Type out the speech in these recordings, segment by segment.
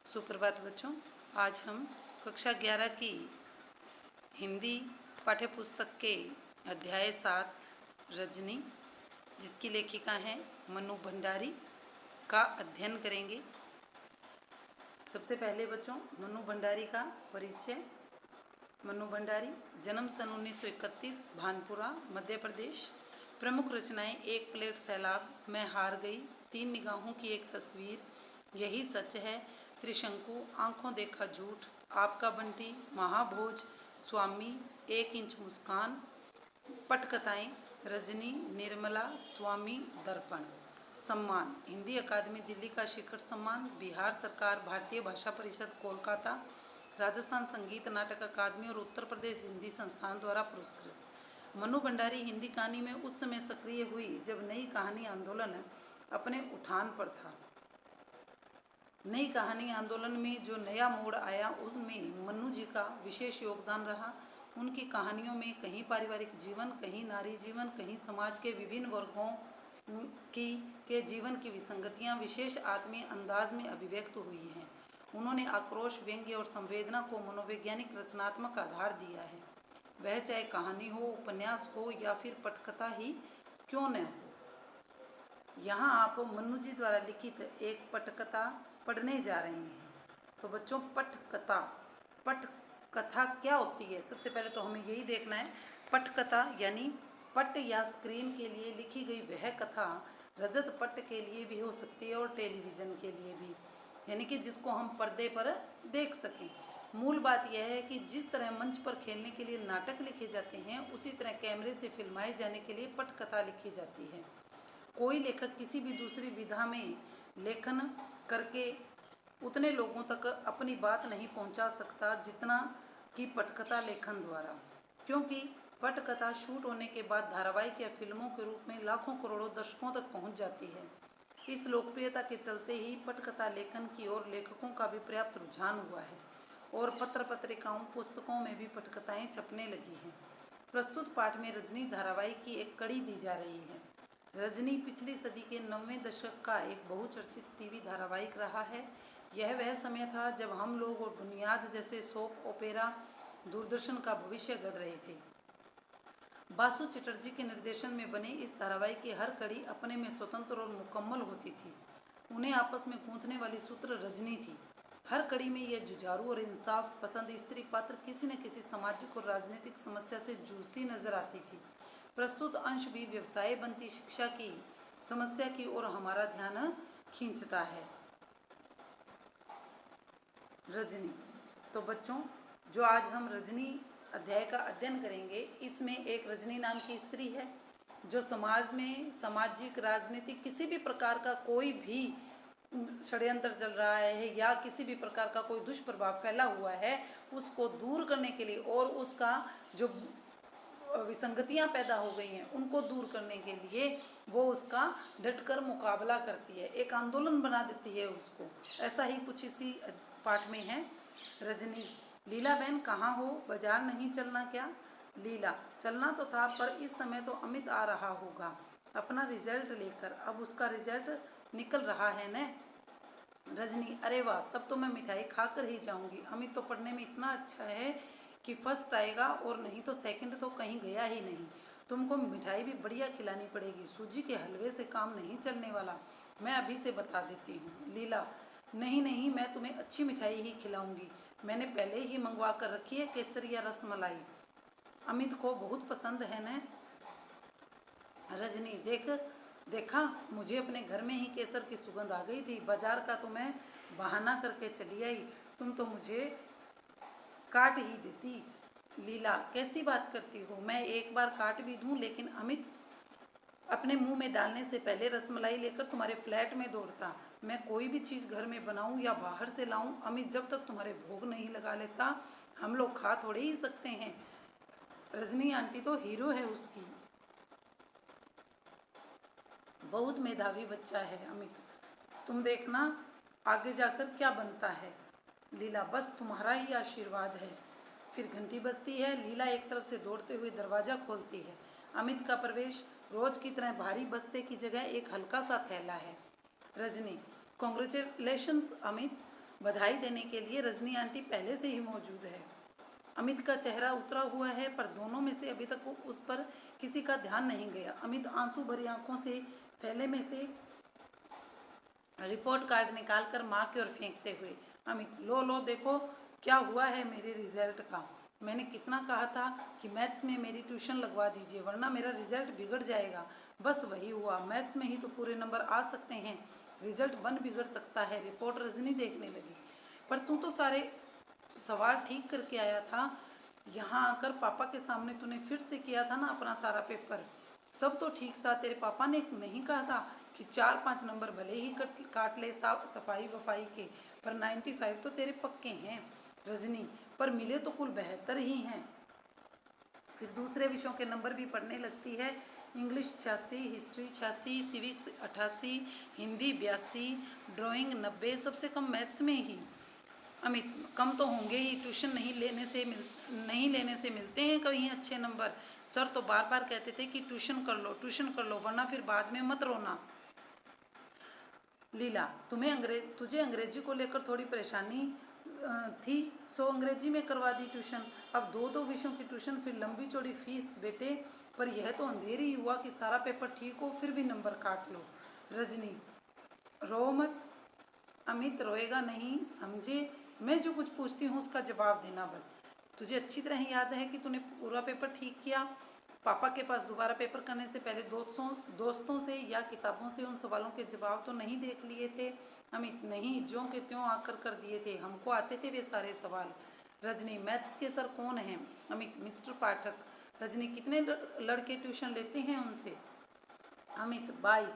सुप्रभात बच्चों। आज हम कक्षा 11 की हिंदी पाठ्य पुस्तक के अध्याय 7 रजनी, जिसकी लेखिका हैं मनु भंडारी, का अध्ययन करेंगे। सबसे पहले बच्चों मनु भंडारी का परिचय। मनु भंडारी जन्म सन 1931, भानपुरा, मध्य प्रदेश। प्रमुख रचनाएं: एक प्लेट सैलाब, मैं हार गई, तीन निगाहों की एक तस्वीर, यही सच है, त्रिशंकु, आंखों देखा झूठ, आपका बंटी, महाभोज, स्वामी, एक इंच मुस्कान। पटकथाएं: रजनी, निर्मला, स्वामी, दर्पण। सम्मान: हिंदी अकादमी दिल्ली का शिखर सम्मान, बिहार सरकार, भारतीय भाषा परिषद कोलकाता, राजस्थान संगीत नाटक अकादमी और उत्तर प्रदेश हिंदी संस्थान द्वारा पुरस्कृत। मनु भंडारी हिंदी कहानी में उस समय सक्रिय हुई जब नई कहानी आंदोलन अपने उठान पर था। नई कहानी आंदोलन में जो नया मोड़ आया उनमें मन्नू जी का विशेष योगदान रहा। उनकी कहानियों में कहीं पारिवारिक जीवन, कहीं नारी जीवन, कहीं समाज के विभिन्न वर्गों के जीवन की विसंगतियां विशेष आत्मीय अंदाज में अभिव्यक्त हुई हैं। उन्होंने आक्रोश, व्यंग्य और संवेदना को मनोवैज्ञानिक रचनात्मक आधार दिया है, वह चाहे कहानी हो, उपन्यास हो या फिर पटकथा ही क्यों न हो। यहाँ आप मन्नू जी द्वारा लिखित एक पटकथा पढ़ने जा रहे हैं। तो बच्चों, पटकथा क्या होती है? सबसे पहले तो हमें यही देखना है। पटकथा यानी पट या स्क्रीन के लिए लिखी गई वह कथा रजत पट के लिए भी हो सकती है और टेलीविज़न के लिए भी, यानी कि जिसको हम पर्दे पर देख सकें। मूल बात यह है कि जिस तरह मंच पर खेलने के लिए नाटक लिखे जाते हैं, उसी तरह कैमरे से फिल्माए जाने के लिए पटकथा लिखी जाती है। कोई लेखक किसी भी दूसरी विधा में लेखन करके उतने लोगों तक अपनी बात नहीं पहुंचा सकता जितना कि पटकथा लेखन द्वारा, क्योंकि पटकथा शूट होने के बाद धारावाहिक या फिल्मों के रूप में लाखों करोड़ों दर्शकों तक पहुंच जाती है। इस लोकप्रियता के चलते ही पटकथा लेखन की ओर लेखकों का भी पर्याप्त रुझान हुआ है और पत्र पत्रिकाओं, पुस्तकों में भी पटकथाएं छपने लगी हैं। प्रस्तुत पाठ में रजनी धारावाहिक की एक कड़ी दी जा रही है। रजनी पिछली सदी के 90वें दशक का एक बहुचर्चित टीवी धारावाहिक रहा है। यह वह समय था जब हम लोग और बुनियाद जैसे सोप ओपेरा दूरदर्शन का भविष्य गढ़ रहे थे। बासु चटर्जी के निर्देशन में बने इस धारावाहिक की हर कड़ी अपने में स्वतंत्र और मुकम्मल होती थी। उन्हें आपस में गूंथने वाली सूत्र रजनी थी। हर कड़ी में यह जुझारू और इंसाफ पसंद स्त्री पात्र किसी न किसी सामाजिक और राजनीतिक समस्या से जूझती नजर आती थी। प्रस्तुत अंश भी व्यवसाय बनती शिक्षा की समस्या की ओर हमारा ध्यान खींचता है। रजनी। तो बच्चों, जो आज हम रजनी अध्याय का अध्ययन करेंगे, इसमें एक रजनी नाम की स्त्री है जो समाज में सामाजिक, राजनीतिक किसी भी प्रकार का कोई भी षड्यंत्र चल रहा है या किसी भी प्रकार का कोई दुष्प्रभाव फैला हुआ है, उसको दूर करने के लिए और उसका जो विसंगतियां पैदा हो गई हैं उनको दूर करने के लिए वो उसका डटकर मुकाबला करती है, एक आंदोलन बना देती है उसको। ऐसा ही कुछ इसी पाठ में है। रजनी। लीला बहन कहाँ हो? बाजार नहीं चलना क्या? लीला। चलना तो था, पर इस समय तो अमित आ रहा होगा अपना रिजल्ट लेकर। अब उसका रिजल्ट निकल रहा है न? रजनी। अरे वाह, तब तो मैं मिठाई खाकर ही जाऊंगी। अमित तो पढ़ने में इतना अच्छा है कि फर्स्ट आएगा, और नहीं तो सेकंड तो कहीं गया ही नहीं। तुमको मिठाई भी बढ़िया खिलानी पड़ेगी, सूजी के हलवे से काम नहीं चलने वाला, मैं अभी से बता देती हूँ। लीला। नहीं नहीं, मैं तुम्हें अच्छी मिठाई ही खिलाऊंगी, मैंने पहले ही मंगवा कर रखी है, केसर या रसमलाई, अमित को बहुत पसंद है न? रजनी। देखा, मुझे अपने घर में ही केसर की सुगंध आ गई थी, बाजार का तो मैं बहाना करके चली आई, तुम तो मुझे काट ही देती। लीला। कैसी बात करती हो, मैं एक बार काट भी दूं, लेकिन अमित अपने मुंह में डालने से पहले रसमलाई लेकर तुम्हारे फ्लैट में दौड़ता। मैं कोई भी चीज़ घर में बनाऊं या बाहर से लाऊं, अमित जब तक तुम्हारे भोग नहीं लगा लेता हम लोग खा थोड़े ही सकते हैं। रजनी आंटी तो हीरो है उसकी, बहुत मेधावी बच्चा है अमित, तुम देखना आगे जाकर क्या बनता है। लीला। बस तुम्हारा ही आशीर्वाद है। फिर घंटी बजती है। लीला एक तरफ से दौड़ते हुए दरवाज़ा खोलती है। अमित का प्रवेश रोज की तरह भारी बस्ते की जगह एक हल्का सा थैला है। रजनी। कॉन्ग्रेचुलेशंस अमित, बधाई देने के लिए रजनी आंटी पहले से ही मौजूद है। अमित का चेहरा उतरा हुआ है, पर दोनों में से अभी तक उस पर किसी का ध्यान नहीं गया। अमित आंसू भरी आंखों से थैले में से रिपोर्ट कार्ड निकालकर माँ की ओर फेंकते हुए, अमित लो लो देखो क्या हुआ है मेरे रिजल्ट का। मैंने कितना कहा था कि मैथ्स में मेरी ट्यूशन लगवा दीजिए, वरना मेरा रिजल्ट बिगड़ जाएगा। बस वही हुआ, मैथ्स में ही तो पूरे नंबर आ सकते हैं, रिजल्ट बिगड़ सकता है। रिपोर्ट रजनी देखने लगी। पर तू तो सारे सवाल ठीक करके आया था, यहाँ आकर पापा के सामने तूने फिर से किया था ना अपना सारा पेपर। सब तो ठीक था, तेरे पापा ने नहीं कहा था कि 4-5 नंबर भले ही काट ले सफाई वफाई के, पर 95 तो तेरे पक्के हैं रजनी, पर मिले तो कुल 72 ही हैं। फिर दूसरे विषयों के नंबर भी पढ़ने लगती है। English 86, history 86, civics 88, Hindi 82, drawing 90, सबसे कम मैथ्स में ही। अमित कम तो होंगे ही, ट्यूशन नहीं लेने से मिलते हैं कहीं अच्छे नंबर। सर तो बार बार कहते थे कि ट्यूशन कर लो, वरना फिर बाद में मत रोना। लीला, तुझे अंग्रेजी को लेकर थोड़ी परेशानी थी, सो अंग्रेजी में करवा दी ट्यूशन। अब दो विषयों की ट्यूशन, फिर लंबी चौड़ी फीस बेटे। पर यह तो अंधेर ही हुआ कि सारा पेपर ठीक हो फिर भी नंबर काट लो। रजनी, रो मत। अमित रोएगा नहीं, समझे। मैं जो कुछ पूछती हूँ उसका जवाब देना बस। तुझे अच्छी तरह याद है कि तूने पूरा पेपर ठीक किया। पापा के पास दोबारा पेपर करने से पहले दोस्तों से या किताबों से उन सवालों के जवाब तो नहीं देख लिए थे। अमित नहीं, ज्यों के त्यों आकर कर दिए थे, हमको आते थे वे सारे सवाल। रजनी, मैथ्स के सर कौन हैं? अमित, मिस्टर पाठक। रजनी, कितने लड़के ट्यूशन लेते हैं उनसे? अमित, 22।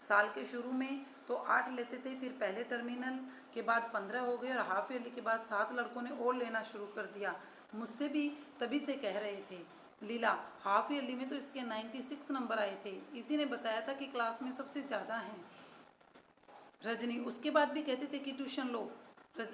साल के शुरू में तो 8 लेते थे, फिर पहले टर्मिनल के बाद 15 हो गए और हाफ ईयरली के बाद 7 लड़कों ने और लेना शुरू कर दिया। मुझसे भी तभी से कह रहे थे। लीला, हाफ ईयरली में तो इसके 96 नंबर आए थे, इसी ने बताया था कि क्लास में सबसे ज़्यादा हैं। रजनी, उसके बाद भी कहते थे कि ट्यूशन लो।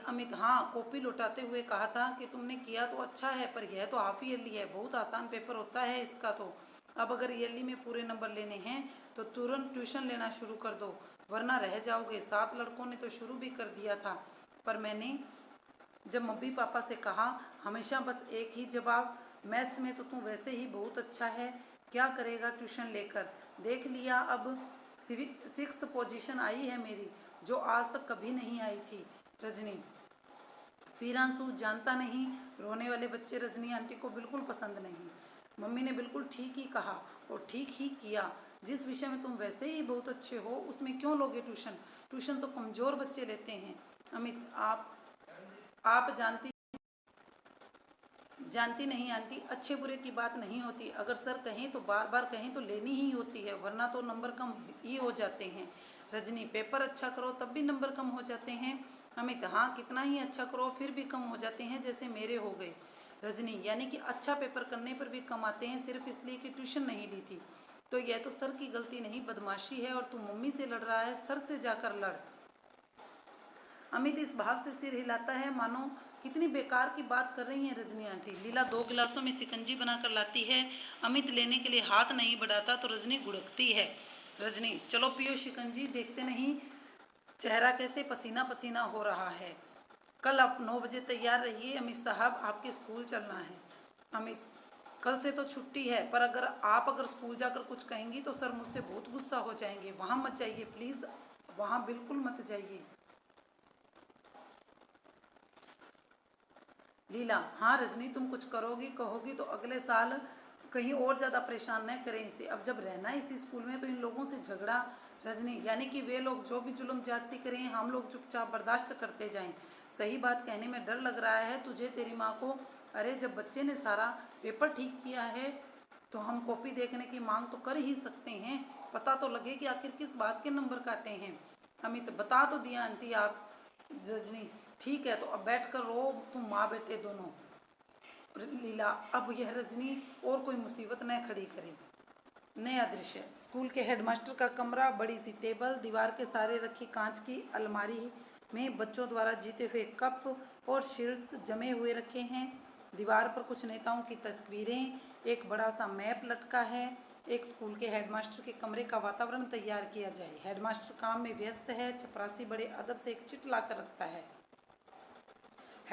अमित, हाँ, कॉपी लौटाते हुए कहा था कि तुमने किया तो अच्छा है, पर यह तो हाफ ईयरली है, बहुत आसान पेपर होता है इसका तो। अब अगर ईयरली में पूरे नंबर लेने हैं तो तुरंत ट्यूशन लेना शुरू कर दो, वरना रह जाओगे। 7 लड़कों ने तो शुरू भी कर दिया था, पर मैंने जब मम्मी पापा से कहा, हमेशा बस एक ही जवाब, मैथ्स में तो तू वैसे ही बहुत अच्छा है, क्या करेगा ट्यूशन लेकर। देख लिया, अब 6th पोजीशन आई है मेरी, जो आज तक कभी नहीं आई थी। रजनी, फिर आंसू, जानता नहीं, रोने वाले बच्चे रजनी आंटी को बिल्कुल पसंद नहीं। मम्मी ने बिल्कुल ठीक ही कहा और ठीक ही किया। जिस विषय में तुम वैसे ही बहुत अच्छे हो उसमें क्यों लोगे ट्यूशन? ट्यूशन तो कमज़ोर बच्चे लेते हैं। अमित, आप जानती नहीं आंटी, अच्छे बुरे की बात नहीं होती, अगर सर कहें तो बार बार कहें तो लेनी ही होती है, वरना तो नंबर कम ही हो जाते हैं। रजनी, पेपर अच्छा करो तब भी नंबर कम हो जाते हैं। अमित, हाँ, कितना ही अच्छा करो फिर भी कम हो जाते हैं, जैसे मेरे हो गए। रजनी, यानी कि अच्छा पेपर करने पर भी कम आते हैं सिर्फ इसलिए कि ट्यूशन नहीं ली थी? तो यह तो सर की गलती नहीं, बदमाशी है, और तू मम्मी से लड़ रहा है, सर से जाकर लड़। अमित इस भाव से सिर हिलाता है मानो कितनी बेकार की बात कर रही हैं रजनी आंटी। लीला 2 गिलासों में शिकंजी बनाकर लाती है। अमित लेने के लिए हाथ नहीं बढ़ाता तो रजनी गुड़कती है। रजनी, चलो पियो शिकंजी, देखते नहीं चेहरा कैसे पसीना पसीना हो रहा है। कल आप 9 बजे तैयार रहिए, अमित साहब, आपके स्कूल चलना है। अमित, कल से तो छुट्टी है, पर अगर स्कूल जाकर कुछ कहेंगी तो सर मुझसे बहुत गुस्सा हो जाएंगे, वहाँ मत जाइए प्लीज़, वहाँ बिल्कुल मत जाइए। लीला, हाँ रजनी, तुम कुछ कहोगी तो अगले साल कहीं और ज़्यादा परेशान न करें इसे। अब जब रहना है इसी स्कूल में तो इन लोगों से झगड़ा। रजनी, यानी कि वे लोग जो भी जुल्म ज्यादती करें हम लोग चुपचाप बर्दाश्त करते जाएं। सही बात कहने में डर लग रहा है तुझे, तेरी माँ को। अरे जब बच्चे ने सारा पेपर ठीक किया है तो हम कॉपी देखने की मांग तो कर ही सकते हैं, पता तो लगे कि आखिर किस बात के नंबर काटे हैं। अमित, बता तो दिया आंटी आप। रजनी, ठीक है तो अब बैठ कर रो तुम माँ बेटे दोनों। लीला, अब यह रजनी और कोई मुसीबत न खड़ी करे। नया दृश्य, स्कूल के हेडमास्टर का कमरा, बड़ी सी टेबल, दीवार के सहारे रखी कांच की अलमारी में बच्चों द्वारा जीते हुए कप और शील्ड्स जमे हुए रखे हैं। दीवार पर कुछ नेताओं की तस्वीरें, एक बड़ा सा मैप लटका है। एक स्कूल के हेडमास्टर के कमरे का वातावरण तैयार किया जाए। हेडमास्टर काम में व्यस्त है, चपरासी बड़े अदब से एक चिट ला कर रखता है।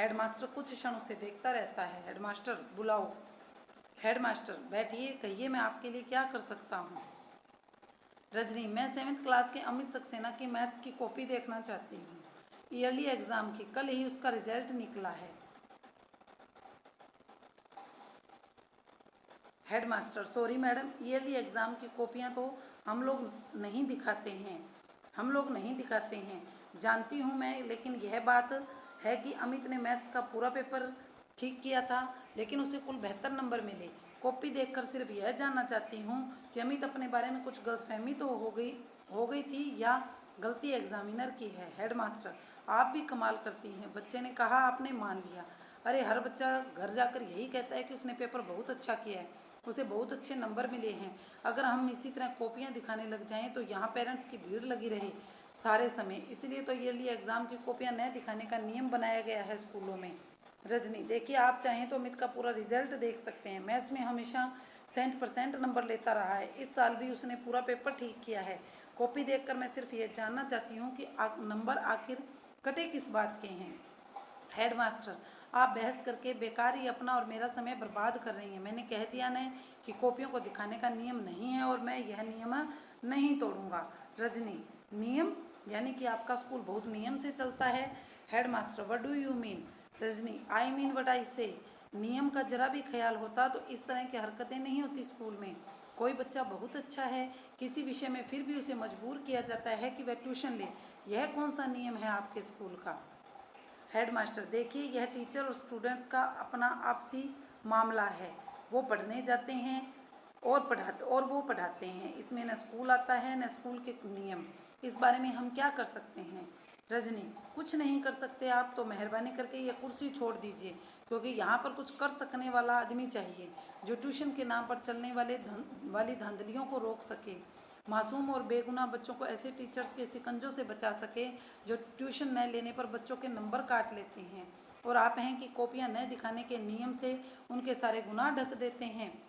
हेडमास्टर कुछ क्षण उसे देखता रहता है। हेडमास्टर बुलाओ। हेडमास्टर बैठिए, कहिए मैं आपके लिए क्या कर सकता हूँ। रजनी, मैं 7th क्लास के अमित सक्सेना की मैथ्स की कॉपी देखना चाहती हूँ, ईयरली एग्जाम की। कल ही उसका रिजल्ट निकला है। Headmaster sorry madam, yearly exam की कॉपियाँ तो हम लोग नहीं दिखाते हैं। जानती हूँ मैं, लेकिन यह बात है कि अमित ने मैथ्स का पूरा पेपर ठीक किया था, लेकिन उसे कुल 72 नंबर मिले। कॉपी देखकर सिर्फ यह जानना चाहती हूँ कि अमित अपने बारे में कुछ गलतफहमी तो हो गई थी या गलती एग्जामिनर की है। हेडमास्टर, आप भी कमाल करती हैं। बच्चे ने कहा, आपने मान लिया। अरे हर बच्चा घर जाकर यही कहता है कि उसने पेपर बहुत अच्छा किया है, उसे बहुत अच्छे नंबर मिले हैं। अगर हम इसी तरह कॉपियाँ दिखाने लग जाएं तो यहाँ पेरेंट्स की भीड़ लगी रहे सारे समय। इसलिए तो ईयरली एग्ज़ाम की कॉपियाँ न दिखाने का नियम बनाया गया है स्कूलों में। रजनी, देखिए आप चाहें तो अमित का पूरा रिजल्ट देख सकते हैं। मैथ्स में हमेशा 100% नंबर लेता रहा है। इस साल भी उसने पूरा पेपर ठीक किया है। कॉपी देखकर मैं सिर्फ ये जानना चाहती हूँ कि नंबर आखिर कटे किस बात के हैं। हेडमास्टर, आप बहस करके बेकार ही अपना और मेरा समय बर्बाद कर रही हैं। मैंने कह दिया ना कि कॉपियों को दिखाने का नियम नहीं है और मैं यह नियम नहीं तोड़ूंगा। रजनी, नियम यानी कि आपका स्कूल बहुत नियम से चलता है। Headmaster, what do you mean. Rajni, I mean what I से। नियम का जरा भी ख्याल होता तो इस तरह की हरकतें नहीं होती स्कूल में। कोई बच्चा बहुत अच्छा है किसी विषय में, फिर भी उसे मजबूर किया जाता है कि वह ट्यूशन ले। यह कौन सा नियम है आपके स्कूल का। हेडमास्टर, देखिए यह टीचर और स्टूडेंट्स का अपना आपसी मामला है। वो पढ़ने जाते हैं और वो पढ़ाते हैं। इसमें न स्कूल आता है न स्कूल के नियम। इस बारे में हम क्या कर सकते हैं। रजनी, कुछ नहीं कर सकते आप तो मेहरबानी करके यह कुर्सी छोड़ दीजिए, क्योंकि यहाँ पर कुछ कर सकने वाला आदमी चाहिए जो ट्यूशन के नाम पर चलने वाली धांधलियों को रोक सके, मासूम और बेगुनाह बच्चों को ऐसे टीचर्स के शिकंजों से बचा सके जो ट्यूशन न लेने पर बच्चों के नंबर काट लेते हैं। और आप हैं कि कॉपियाँ न दिखाने के नियम से उनके सारे गुनाह ढक देते हैं।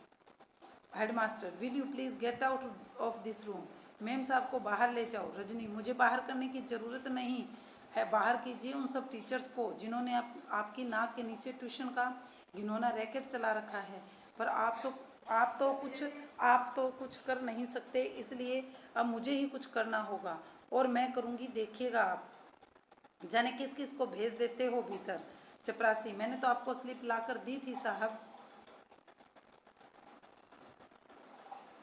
Headmaster, will you please get out of this room. Ma'am साहब को बाहर ले जाओ। रजनी, मुझे बाहर करने की ज़रूरत नहीं है। बाहर कीजिए उन सब टीचर्स को जिन्होंने आपकी नाक के नीचे ट्यूशन का घिनौना रैकेट चला रखा है। पर आप तो कुछ कर नहीं सकते, इसलिए अब मुझे ही कुछ करना होगा और मैं करूँगी। देखिएगा आप जाने किस किस को भेज देते हो भीतर। चपरासी, मैंने तो आपको स्लिप लाकर दी थी साहब।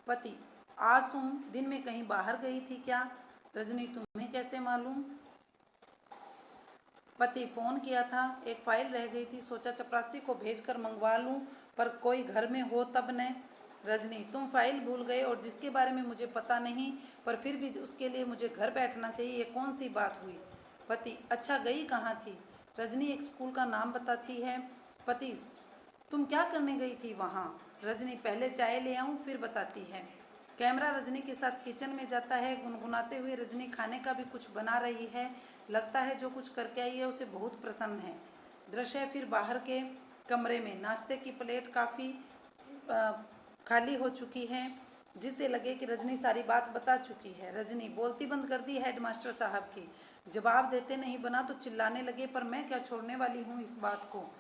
पति, आज तुम दिन में कहीं बाहर गई थी क्या। रजनी, तुम्हें कैसे मालूम। पति, फोन किया था, एक फाइल रह गई थी, सोचा चपरासी को भेजकर मंगवा लूं, पर कोई घर में हो तब न। रजनी, तुम फाइल भूल गए और जिसके बारे में मुझे पता नहीं, पर फिर भी उसके लिए मुझे घर बैठना चाहिए, ये कौन सी बात हुई। पति, अच्छा गई कहाँ थी। रजनी एक स्कूल का नाम बताती है। पति, तुम क्या करने गई थी वहाँ। रजनी, पहले चाय ले आऊँ फिर बताती है। कैमरा रजनी के साथ किचन में जाता है। गुनगुनाते हुए रजनी खाने का भी कुछ बना रही है। लगता है जो कुछ करके आई है उसे बहुत प्रसन्न है। दृश्य फिर बाहर के कमरे में। नाश्ते की प्लेट काफ़ी खाली हो चुकी है, जिससे लगे कि रजनी सारी बात बता चुकी है। रजनी बोलती बंद कर दी हेडमास्टर साहब की। जवाब देते नहीं बना तो चिल्लाने लगे, पर मैं क्या छोड़ने वाली हूँ इस बात को।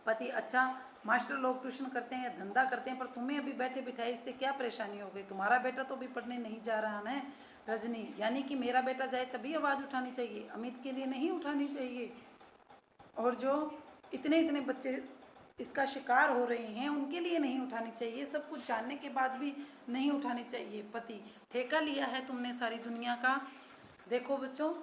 पति, अच्छा मास्टर लोग ट्यूशन करते हैं, धंधा करते हैं, पर तुम्हें अभी बैठे बिठाए इससे क्या परेशानी हो गई। तुम्हारा बेटा तो अभी पढ़ने नहीं जा रहा ना। रजनी, यानी कि मेरा बेटा जाए तभी आवाज़ उठानी चाहिए, अमित के लिए नहीं उठानी चाहिए। और जो इतने इतने बच्चे इसका शिकार हो रहे हैं उनके लिए नहीं उठानी चाहिए, सब कुछ जानने के बाद भी नहीं उठानी चाहिए। पति, ठेका लिया है तुमने सारी दुनिया का। देखो बच्चों,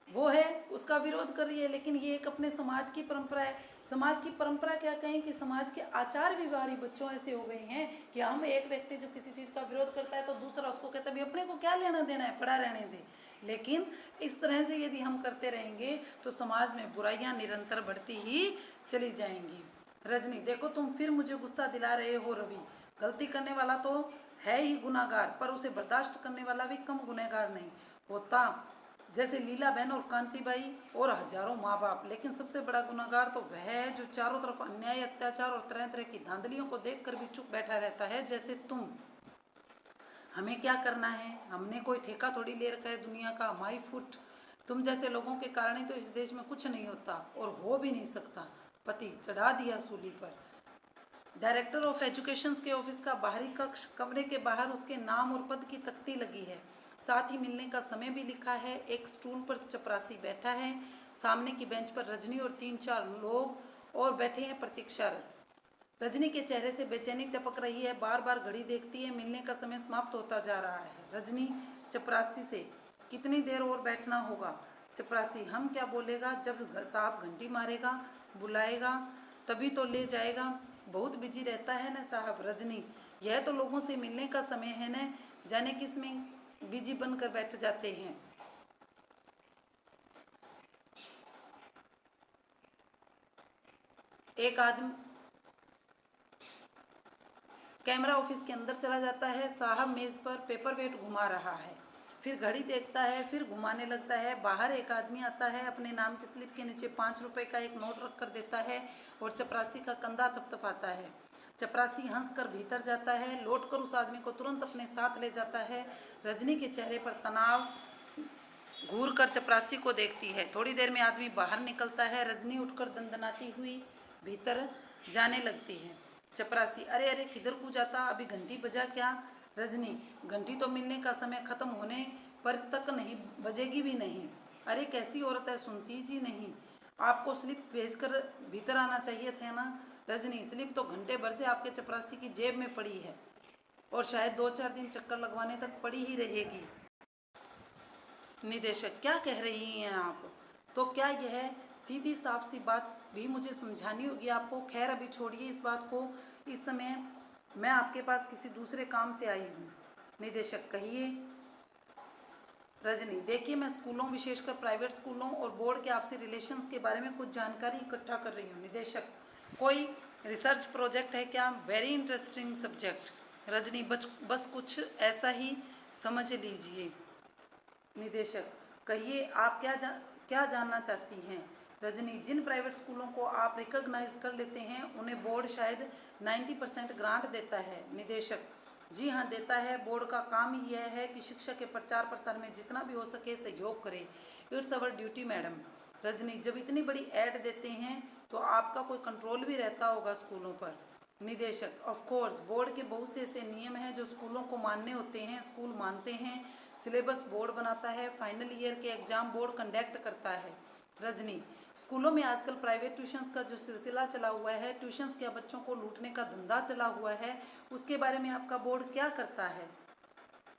वो है उसका विरोध कर रही है, लेकिन ये एक अपने समाज की परंपरा है। समाज की परंपरा क्या कहें कि समाज के आचार व्यवहार ही बच्चों ऐसे हो गए हैं कि हम एक व्यक्ति जब किसी चीज़ का विरोध करता है तो दूसरा उसको कहता है भाई अपने को क्या लेना देना है, पड़ा रहने दे। लेकिन इस तरह से यदि हम करते रहेंगे तो समाज में बुराइयां निरंतर बढ़ती ही चली जाएंगी। रजनी, देखो तुम फिर मुझे गुस्सा दिला रहे हो। रवि, गलती करने वाला तो है ही गुनाहगार, पर उसे बर्दाश्त करने वाला भी कम गुनहगार नहीं होता। जैसे लीला बहन और कांतिबाई और हजारों माँ बाप, लेकिन सबसे बड़ा गुनाहगार तो वह है जो चारों तरफ अन्याय, अत्याचार और तरह तरह की धांधलियों को देखकर भी चुप बैठा रहता है, जैसे तुम। हमें क्या करना है, हमने कोई ठेका थोड़ी ले रखा है दुनिया का। माई फुट, तुम जैसे लोगों के कारण ही तो इस देश में कुछ नहीं होता और हो भी नहीं सकता। पति चढ़ा दिया सूली पर। डायरेक्टर ऑफ एजुकेशन के ऑफिस का बाहरी कक्ष, कमरे के बाहर उसके नाम और पद की तख्ती लगी है, साथ ही मिलने का समय भी लिखा है। एक स्टूल पर चपरासी बैठा है, सामने की बेंच पर रजनी और 3-4 लोग और बैठे हैं प्रतीक्षारत। रजनी के चेहरे से बेचैनी टपक रही है, बार बार घड़ी देखती है। मिलने का समय समाप्त होता जा रहा है। रजनी चपरासी से, कितनी देर और बैठना होगा? चपरासी, हम क्या बोलेगा? जब साहब घंटी मारेगा, बुलाएगा तभी तो ले जाएगा। बहुत बिजी रहता है ना साहब। रजनी, यह तो लोगों से मिलने का समय है न, जाने किस में बिजी बनकर बैठ जाते हैं। एक आदमी कैमरा ऑफिस के अंदर चला जाता है। साहब मेज पर पेपर वेट घुमा रहा है, फिर घड़ी देखता है, फिर घुमाने लगता है। बाहर एक आदमी आता है, अपने नाम की स्लिप के नीचे 5 रुपए का एक नोट रख कर देता है और चपरासी का कंधा थपथपाता है। चपरासी हंसकर भीतर जाता है, लौटकर उस आदमी को तुरंत अपने साथ ले जाता है। रजनी के चेहरे पर तनाव, घूर कर चपरासी को देखती है। थोड़ी देर में आदमी बाहर निकलता है। रजनी उठकर दंदनाती हुई भीतर जाने लगती है। चपरासी, अरे अरे किधर को जाता, अभी घंटी बजा क्या? रजनी, घंटी तो मिलने का समय खत्म होने पर तक नहीं बजेगी भी नहीं। अरे कैसी औरत है, सुनती जी नहीं। आपको स्लिप भेजकर भीतर आना चाहिए थे ना। रजनी, स्लिप तो घंटे भर से आपके चपरासी की जेब में पड़ी है और शायद 2-4 दिन चक्कर लगवाने तक पड़ी ही रहेगी। निदेशक, क्या कह रही हैं आप? तो क्या यह सीधी साफ सी बात भी मुझे समझानी होगी आपको? खैर अभी छोड़िए इस बात को, इस समय मैं आपके पास किसी दूसरे काम से आई हूँ। निदेशक, कहिए। रजनी, देखिए मैं स्कूलों, विशेषकर प्राइवेट स्कूलों और बोर्ड के आपसे रिलेशंस के बारे में कुछ जानकारी इकट्ठा कर रही हूँ। निदेशक, कोई रिसर्च प्रोजेक्ट है क्या? Very interesting subject. रजनी, बस कुछ ऐसा ही समझ लीजिए। निदेशक, कहिए आप क्या जानना चाहती हैं? रजनी, जिन प्राइवेट स्कूलों को आप रिकॉग्नाइज कर लेते हैं उन्हें बोर्ड शायद 90% ग्रांट देता है। निदेशक, जी हाँ देता है। बोर्ड का काम ही यह है कि शिक्षा के प्रचार प्रसार में जितना भी हो सके सहयोग करे। It's our duty madam. Rajni, जब इतनी बड़ी ऐड देते हैं तो आपका कोई कंट्रोल भी रहता होगा स्कूलों पर। निदेशक, ऑफ कोर्स, बोर्ड के बहुत से ऐसे नियम हैं जो स्कूलों को मानने होते हैं। स्कूल मानते हैं, सिलेबस बोर्ड बनाता है, फाइनल ईयर के एग्जाम बोर्ड कंडक्ट करता है। रजनी, स्कूलों में आजकल प्राइवेट ट्यूशन्स का जो सिलसिला चला हुआ है, ट्यूशन्स के बच्चों को लूटने का धंधा चला हुआ है, उसके बारे में आपका बोर्ड क्या करता है?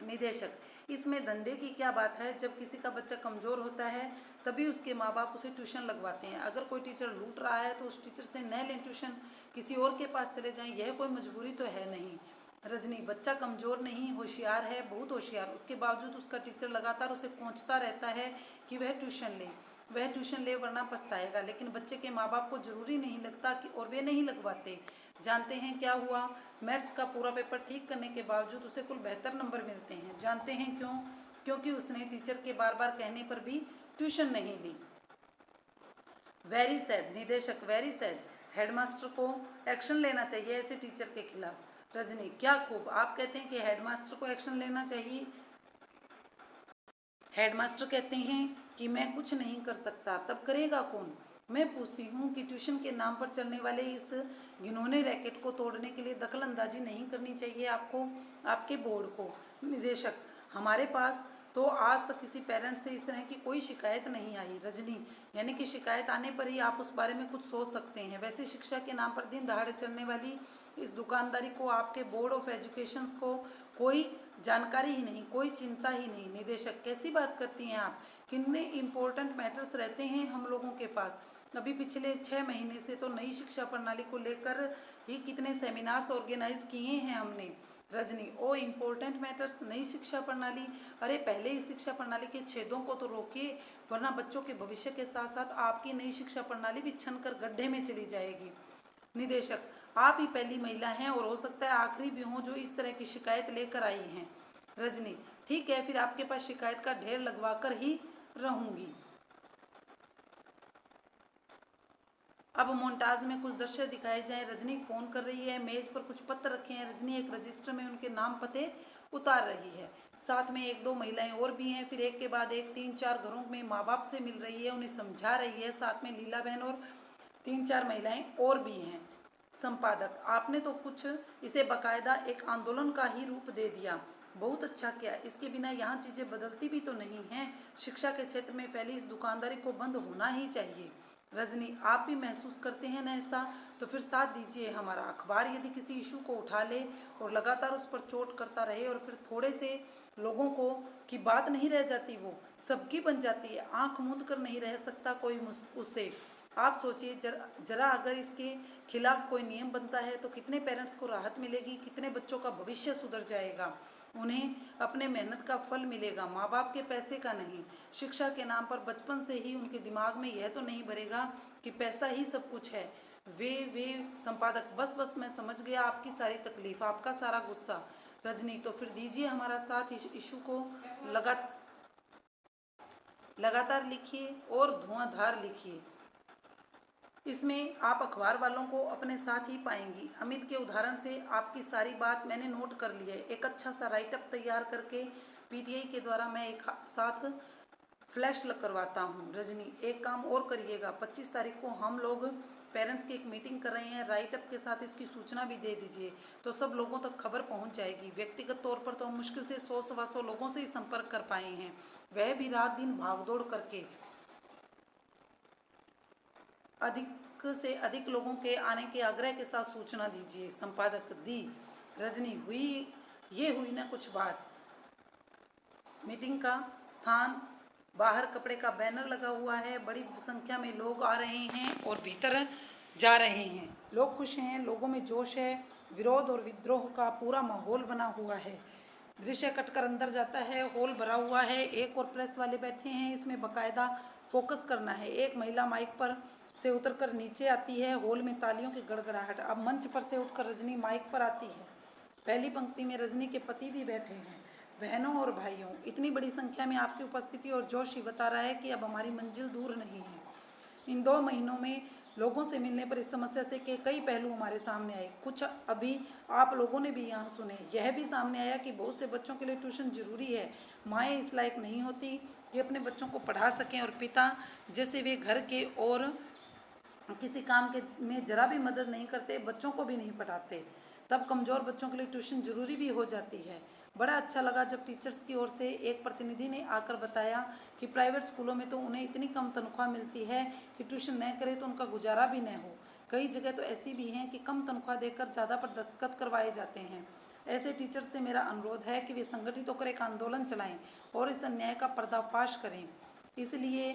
निदेशक, इसमें धंधे की क्या बात है? जब किसी का बच्चा कमज़ोर होता है तभी उसके माँ बाप उसे ट्यूशन लगवाते हैं। अगर कोई टीचर लूट रहा है तो उस टीचर से न लें ट्यूशन, किसी और के पास चले जाएं, यह कोई मजबूरी तो है नहीं। रजनी, बच्चा कमज़ोर नहीं, होशियार है, बहुत होशियार, उसके बावजूद उसका टीचर लगातार उसे कोंचता रहता है कि वह ट्यूशन ले, वह ट्यूशन ले वरना पछताएगा। लेकिन बच्चे के माँ बाप को ज़रूरी नहीं लगता कि, और वे नहीं लगवाते। जानते हैं क्या हुआ? मैथ्स का पूरा पेपर ठीक करने के बावजूद उसे कुल 72 नंबर मिलते हैं। जानते हैं क्यों? क्योंकि उसने टीचर के बार बार कहने पर भी ट्यूशन नहीं ली। Very sad. निदेशक, वेरी सैड। हेडमास्टर को एक्शन लेना चाहिए ऐसे टीचर के खिलाफ। रजनी, क्या खूब, आप कहते हैं कि हेडमास्टर को एक्शन लेना चाहिए। हेडमास्टर कहते हैं कि मैं कुछ नहीं कर सकता, तब करेगा कौन? मैं पूछती हूँ कि ट्यूशन के नाम पर चलने वाले इस घिनौने रैकेट को तोड़ने के लिए दखल अंदाजी नहीं करनी चाहिए आपको, आपके बोर्ड को। निदेशक, हमारे पास तो आज तक किसी पेरेंट से इस तरह की कोई शिकायत नहीं आई। रजनी, यानी कि शिकायत आने पर ही आप उस बारे में कुछ सोच सकते हैं। वैसे शिक्षा के नाम पर दिन दहाड़े चलने वाली इस दुकानदारी को आपके बोर्ड ऑफ एजुकेशन को कोई जानकारी ही नहीं, कोई चिंता ही नहीं। निदेशक, कैसी बात करती हैं आप? कितने इम्पोर्टेंट मैटर्स रहते हैं हम लोगों के पास। अभी पिछले 6 महीने से तो नई शिक्षा प्रणाली को लेकर ही कितने सेमिनार्स ऑर्गेनाइज किए हैं हमने। रजनी, ओ इम्पोर्टेंट मैटर्स, नई शिक्षा प्रणाली? अरे पहले इस शिक्षा प्रणाली के छेदों को तो रोकिए, वरना बच्चों के भविष्य के साथ साथ आपकी नई शिक्षा प्रणाली भी छन कर गड्ढे में चली जाएगी। निदेशक, आप ही पहली महिला हैं और हो सकता है आखिरी भी हों जो इस तरह की शिकायत लेकर आई हैं। रजनी, ठीक है, फिर आपके पास शिकायत का ढेर लगवा कर ही रहूंगी। अब मोन्टाज में कुछ दृश्य दिखाए जाएं। रजनी फोन कर रही है, मेज पर कुछ पत्र रखे हैं। रजनी एक रजिस्टर में उनके नाम पते उतार रही है। साथ में एक दो महिलाएं और भी हैं, फिर एक के बाद एक 3-4 घरों में माँ बाप से मिल रही है, उन्हें समझा रही है। साथ में लीला बहन और 3-4 महिलाएं और भी हैं। संपादक, आपने तो कुछ इसे बकायदा एक आंदोलन का ही रूप दे दिया। बहुत अच्छा किया। इसके बिना यहाँ चीज़ें बदलती भी तो नहीं हैं। शिक्षा के क्षेत्र में फैली इस दुकानदारी को बंद होना ही चाहिए। रजनी, आप भी महसूस करते हैं ना ऐसा? तो फिर साथ दीजिए हमारा। अखबार यदि किसी इशू को उठा ले और लगातार उस पर चोट करता रहे और फिर थोड़े से लोगों को की बात नहीं रह जाती, वो सबकी बन जाती है। आंख मूंद कर नहीं रह सकता कोई उससे। आप सोचिए जरा अगर इसके खिलाफ कोई नियम बनता है तो कितने पेरेंट्स को राहत मिलेगी, कितने बच्चों का भविष्य सुधर जाएगा, उन्हें अपने मेहनत का फल मिलेगा, माँ बाप के पैसे का नहीं। शिक्षा के नाम पर बचपन से ही उनके दिमाग में यह तो नहीं भरेगा कि पैसा ही सब कुछ है। वे संपादक, बस मैं समझ गया आपकी सारी तकलीफ, आपका सारा गुस्सा। रजनी, तो फिर दीजिए हमारा साथ इस इशू को लगातार लिखिए और धुआंधार लिखिए। इसमें आप अखबार वालों को अपने साथ ही पाएंगी। अमित के उदाहरण से आपकी सारी बात मैंने नोट कर ली है। एक अच्छा सा राइटअप तैयार करके पीटीआई के द्वारा मैं एक साथ फ्लैश करवाता हूँ। रजनी, एक काम और करिएगा, 25 तारीख को हम लोग पेरेंट्स की एक मीटिंग कर रहे हैं, राइटअप के साथ इसकी सूचना भी दे दीजिए तो सब लोगों तक खबर पहुँच जाएगी। व्यक्तिगत तौर पर तो हम मुश्किल से 100-125 लोगों से ही संपर्क कर पाए हैं, वह भी रात दिन भागदौड़ करके। अधिक से अधिक लोगों के आने के आग्रह के साथ सूचना दीजिए। संपादक, दी। रजनी, हुई ना कुछ बात। मीटिंग का स्थान, बाहर कपड़े का बैनर लगा हुआ है, बड़ी संख्या में लोग आ रहे हैं और भीतर जा रहे हैं। लोग खुश हैं, लोगों में जोश है, विरोध और विद्रोह का पूरा माहौल बना हुआ है। दृश्य कटकर अंदर जाता है, हॉल भरा हुआ है, एक और प्रेस वाले बैठे हैं, इसमें बकायदा फोकस करना है। एक महिला माइक पर से उतरकर नीचे आती है, हॉल में तालियों की गड़गड़ाहट। अब मंच पर से उठकर रजनी माइक पर आती है। पहली पंक्ति में रजनी के पति भी बैठे हैं। बहनों और भाइयों, इतनी बड़ी संख्या में आपकी उपस्थिति और जोश ही बता रहा है कि अब हमारी मंजिल दूर नहीं है। इन 2 महीनों में लोगों से मिलने पर इस समस्या से के कई पहलू हमारे सामने आए। कुछ अभी आप लोगों ने भी यहाँ सुने। यह भी सामने आया कि बहुत से बच्चों के लिए ट्यूशन जरूरी है। माएँ इस लायक नहीं होती कि अपने बच्चों को पढ़ा सकें और पिता जैसे वे घर के और किसी काम के में जरा भी मदद नहीं करते, बच्चों को भी नहीं पढ़ाते। तब कमज़ोर बच्चों के लिए ट्यूशन ज़रूरी भी हो जाती है। बड़ा अच्छा लगा जब टीचर्स की ओर से एक प्रतिनिधि ने आकर बताया कि प्राइवेट स्कूलों में तो उन्हें इतनी कम तनख्वाह मिलती है कि ट्यूशन न करें तो उनका गुजारा भी न हो। कई जगह तो ऐसी भी हैं कि कम तनख्वाह देकर ज़्यादा पर दस्तखत करवाए जाते हैं। ऐसे टीचर्स से मेरा अनुरोध है कि वे संगठित होकर एक आंदोलन चलाएं और इस अन्याय का पर्दाफाश करें। इसलिए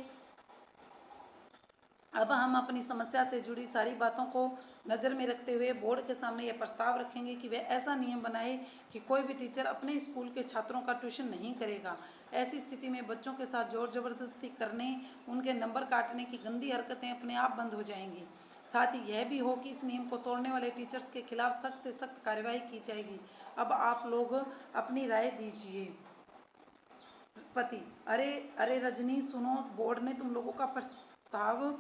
अब हम अपनी समस्या से जुड़ी सारी बातों को नज़र में रखते हुए बोर्ड के सामने यह प्रस्ताव रखेंगे कि वे ऐसा नियम बनाए कि कोई भी टीचर अपने स्कूल के छात्रों का ट्यूशन नहीं करेगा। ऐसी स्थिति में बच्चों के साथ जोर जबरदस्ती करने, उनके नंबर काटने की गंदी हरकतें अपने आप बंद हो जाएंगी। साथ ही यह भी हो कि इस नियम को तोड़ने वाले टीचर्स के खिलाफ सख्त से सख्त कार्रवाई की जाएगी। अब आप लोग अपनी राय दीजिए। पति, अरे रजनी सुनो, बोर्ड ने तुम लोगों का प्रस्ताव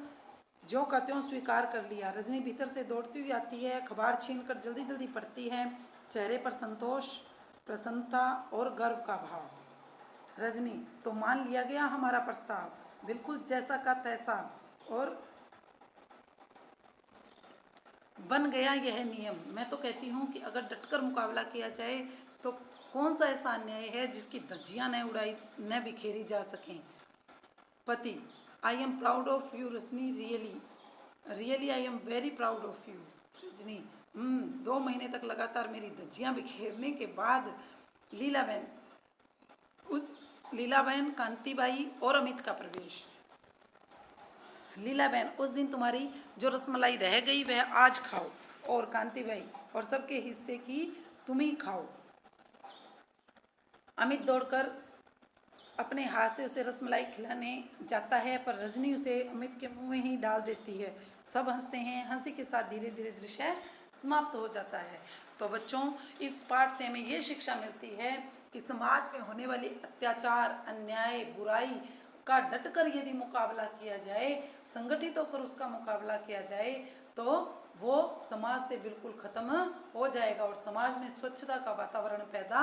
जो कहते हो स्वीकार कर लिया। रजनी भीतर से दौड़ती हुई आती है, अखबार छीनकर जल्दी जल्दी पढ़ती है, चेहरे पर संतोष, प्रसन्नता और गर्व का भाव। रजनी, तो मान लिया गया हमारा प्रस्ताव, बिल्कुल जैसा का तैसा, और बन गया यह नियम। मैं तो कहती हूँ कि अगर डटकर मुकाबला किया जाए तो कौन सा ऐसा अन्याय है जिसकी धज्जियाँ न बिखेरी जा सकें। पति, I am proud of you Rajni, really I am very proud of you. Rajni, 2 महीने तक लगातार मेरी धज्जियाँ बिखेरने के बाद लीलाबहन, कांतिबाई और अमित का प्रवेश। लीलाबहन, उस दिन तुम्हारी जो रसमलाई रह गई वह आज खाओ, और कांतिबाई, और सबके हिस्से की तुम ही खाओ। अमित दौड़कर अपने हाथ से उसे रसमलाई खिलाने जाता है पर रजनी उसे अमित के मुंह में ही डाल देती है। सब हंसते हैं। हंसी के साथ धीरे धीरे दृश्य समाप्त हो जाता है। तो बच्चों, इस पाठ से हमें ये शिक्षा मिलती है कि समाज में होने वाली अत्याचार, अन्याय, बुराई का डटकर यदि मुकाबला किया जाए, संगठित होकर उसका मुकाबला किया जाए तो वो समाज से बिल्कुल खत्म हो जाएगा और समाज में स्वच्छता का वातावरण पैदा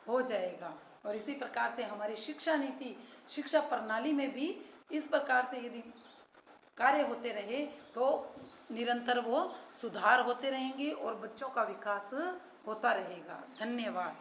हो जाएगा। और इसी प्रकार से हमारी शिक्षा नीति, शिक्षा प्रणाली में भी इस प्रकार से यदि कार्य होते रहे तो निरंतर वो सुधार होते रहेंगे और बच्चों का विकास होता रहेगा। धन्यवाद।